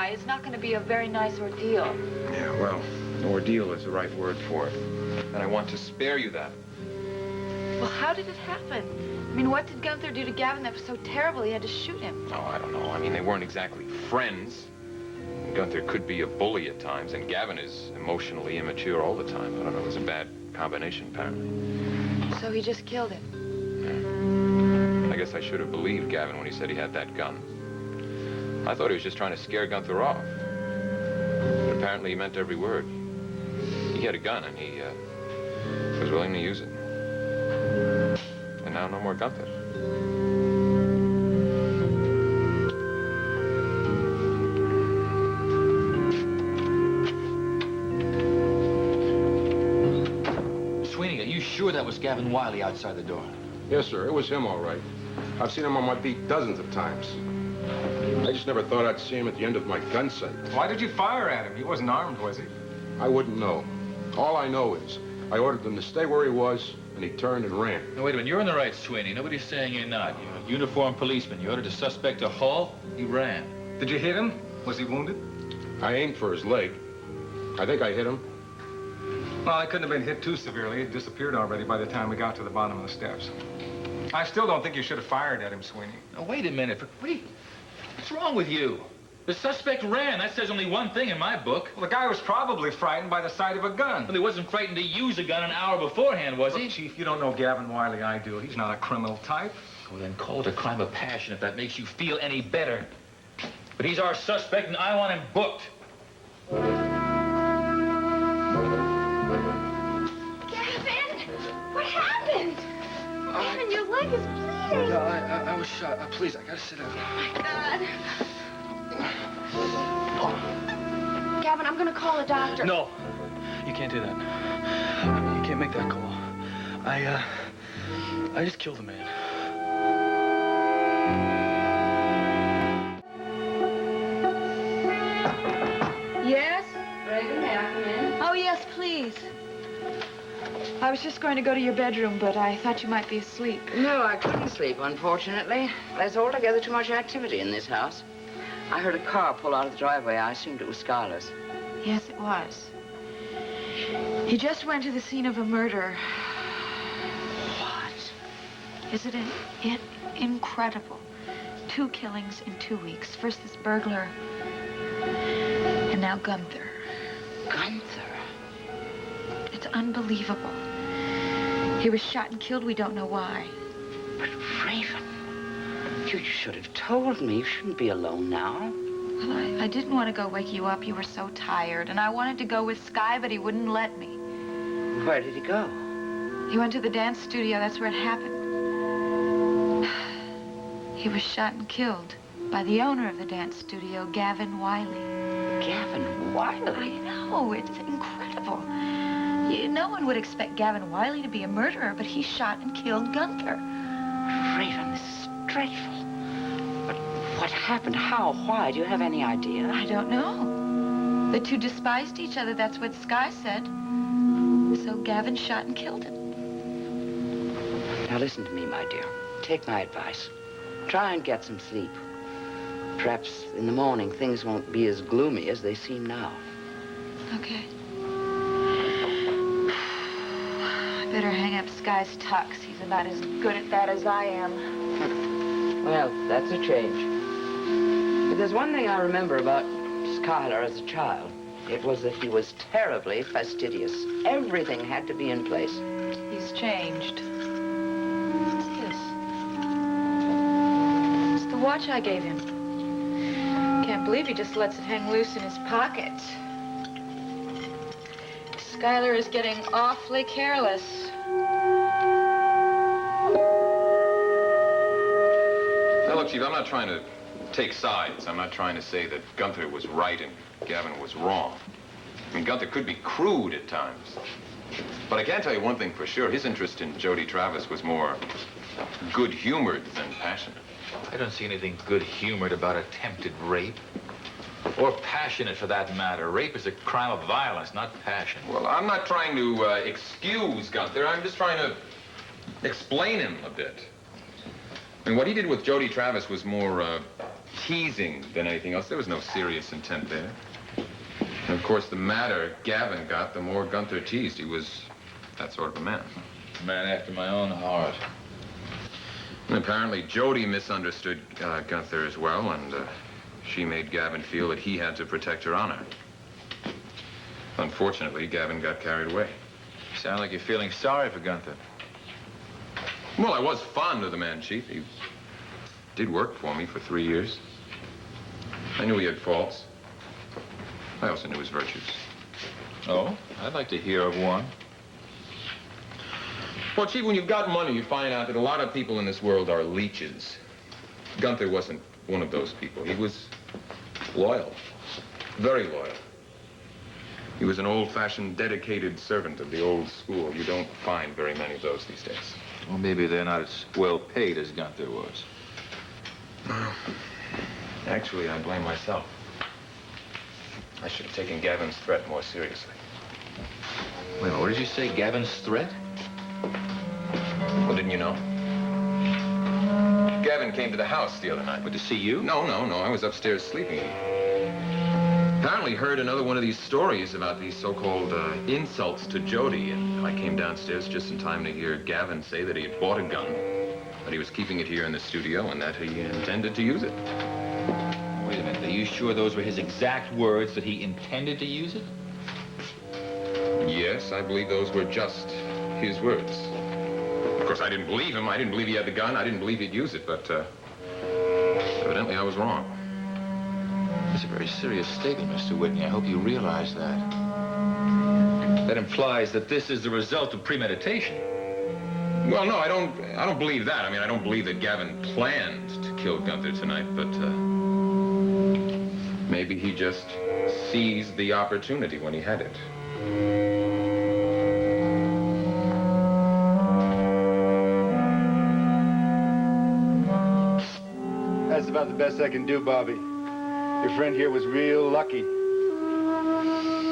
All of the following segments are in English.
guy, it's not going to be a very nice ordeal. Yeah, well, ordeal is the right word for it. And I want to spare you that. Well, how did it happen? I mean, what did Gunther do to Gavin that was so terrible he had to shoot him? Oh, I don't know. I mean, they weren't exactly friends. Gunther could be a bully at times, and Gavin is emotionally immature all the time. I don't know, it was a bad combination, apparently. So he just killed him? Yeah. I guess I should have believed Gavin when he said he had that gun. I thought he was just trying to scare Gunther off. But apparently he meant every word. He had a gun, and he was willing to use it. And now no more Gunther. Sweeney, are you sure that was Gavin Wiley outside the door? Yes, sir. It was him, all right. I've seen him on my beat dozens of times. I just never thought I'd see him at the end of my gun sight. Why did you fire at him? He wasn't armed, was he? I wouldn't know. All I know is I ordered him to stay where he was, and he turned and ran. No, wait a minute. You're in the right, Sweeney. Nobody's saying you're not. You're a uniformed policeman. You ordered a suspect to halt. He ran. Did you hit him? Was he wounded? I aimed for his leg. I think I hit him. Well, he couldn't have been hit too severely. He disappeared already by the time we got to the bottom of the steps. I still don't think you should have fired at him, Sweeney. Now, wait a minute. What's wrong with you? The suspect ran. That says only one thing in my book. Well, the guy was probably frightened by the sight of a gun. Well, he wasn't frightened to use a gun an hour beforehand, was he? Look, Chief, you don't know Gavin Wiley. I do. He's not a criminal type. Well, then call it a crime of passion if that makes you feel any better. But he's our suspect, and I want him booked. Gavin! What happened? Gavin, your leg is bleeding. No, I was shot. Please, I gotta sit down. Oh, my God. Gavin, I'm gonna call a doctor. No, you can't do that. You can't make that call. I just killed a man. Yes? Reagan, may I come in? Oh, yes, please. I was just going to go to your bedroom, but I thought you might be asleep. No, I couldn't sleep, unfortunately. There's altogether too much activity in this house. I heard a car pull out of the driveway. I assumed it was Schuyler's. Yes, it was. He just went to the scene of a murder. What? Isn't it incredible? 2 killings in 2 weeks. First this burglar, and now Gunther. Gunther? It's unbelievable. He was shot and killed. We don't know why. But, Raven, you should have told me. You shouldn't be alone now. Well, I didn't want to go wake you up. You were so tired. And I wanted to go with Sky, but he wouldn't let me. Where did he go? He went to the dance studio. That's where it happened. He was shot and killed by the owner of the dance studio, Gavin Wiley. Gavin Wiley? I know. It's incredible. No one would expect Gavin Wiley to be a murderer, but he shot and killed Gunther. Raven, this is dreadful. But what happened? How? Why? Do you have any idea? I don't know. The two despised each other. That's what Sky said. So Gavin shot and killed him. Now listen to me, my dear. Take my advice. Try and get some sleep. Perhaps in the morning things won't be as gloomy as they seem now. Okay. I better hang up Sky's tux. He's about as good at that as I am. Well, that's a change. But there's one thing I remember about Schuyler as a child. It was that he was terribly fastidious. Everything had to be in place. He's changed. What's this? It's the watch I gave him. Can't believe he just lets it hang loose in his pocket. Schuyler is getting awfully careless. Now, look, Chief, I'm not trying to take sides. I'm not trying to say that Gunther was right and Gavin was wrong. I mean, Gunther could be crude at times. But I can tell you one thing for sure. His interest in Jody Travis was more good-humored than passionate. I don't see anything good-humored about attempted rape. Or passionate, for that matter. Rape is a crime of violence, not passion. Well, I'm not trying to excuse Gunther. I'm just trying to explain him a bit. I mean, what he did with Jody Travis was more teasing than anything else. There was no serious intent there. And of course, the madder Gavin got, the more Gunther teased. He was that sort of a man. A man after my own heart. And apparently, Jody misunderstood Gunther as well, and she made Gavin feel that he had to protect her honor. Unfortunately, Gavin got carried away. You sound like you're feeling sorry for Gunther. Well, I was fond of the man, Chief. He did work for me for 3 years. I knew he had faults. I also knew his virtues. Oh? I'd like to hear of one. Well, Chief, when you've got money, you find out that a lot of people in this world are leeches. Gunther wasn't one of those people. He was loyal. Very loyal. He was an old-fashioned, dedicated servant of the old school. You don't find very many of those these days. Well, maybe they're not as well paid as Gunther was. Well, actually, I blame myself. I should have taken Gavin's threat more seriously. Wait a minute, what did you say, Gavin's threat? Well, didn't you know? Gavin came to the house the other night. But to see you? No. I was upstairs sleeping. Apparently heard another one of these stories about these so-called insults to Jody, and I came downstairs just in time to hear Gavin say that he had bought a gun, that he was keeping it here in the studio, and that he intended to use it. Wait a minute, are you sure those were his exact words, that he intended to use it? Yes, I believe those were just his words. Of course, I didn't believe him. I didn't believe he had the gun. I didn't believe he'd use it, but evidently I was wrong. That's a very serious statement, Mr. Whitney. I hope you realize that. That implies that this is the result of premeditation. Well, no, I don't believe that. I mean, I don't believe that Gavin planned to kill Gunther tonight, but maybe he just seized the opportunity when he had it. That's about the best I can do, Bobbie. Your friend here was real lucky.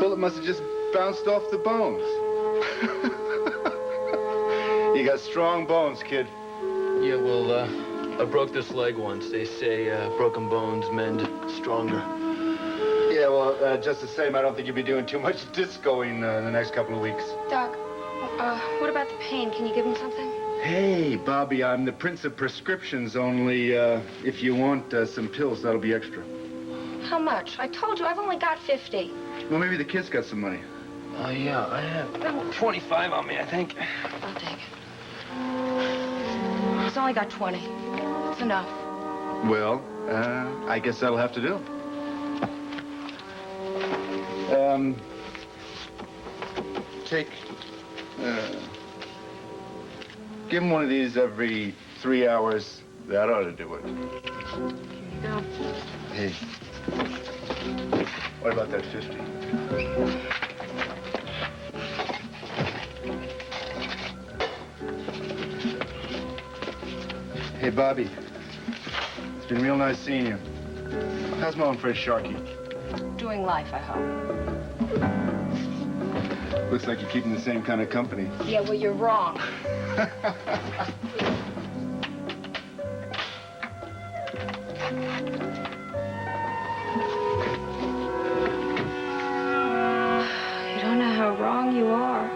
Bullet must have just bounced off the bones. You got strong bones, kid. Yeah, well, I broke this leg once. They say broken bones mend stronger. Yeah, well, just the same, I don't think you'll be doing too much discoing in the next couple of weeks. Doc, what about the pain? Can you give him something? Hey, Bobbie, I'm the prince of prescriptions, only if you want some pills, that'll be extra. How much? I told you, I've only got 50. Well, maybe the kid's got some money. Oh, yeah, I have 25 on me, I think. I'll take it. He's only got 20. It's enough. Well, I guess that'll have to do. Give him one of these every 3 hours. That ought to do it. No. Hey, what about that 50? Hey, Bobbie. It's been real nice seeing you. How's my old friend Sharky? Doing life, I hope. Looks like you're keeping the same kind of company. Yeah, well, you're wrong. You don't know how wrong you are.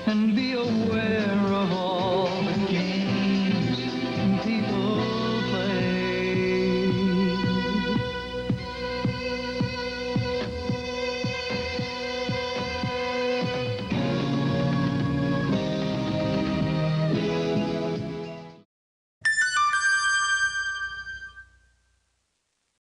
And be aware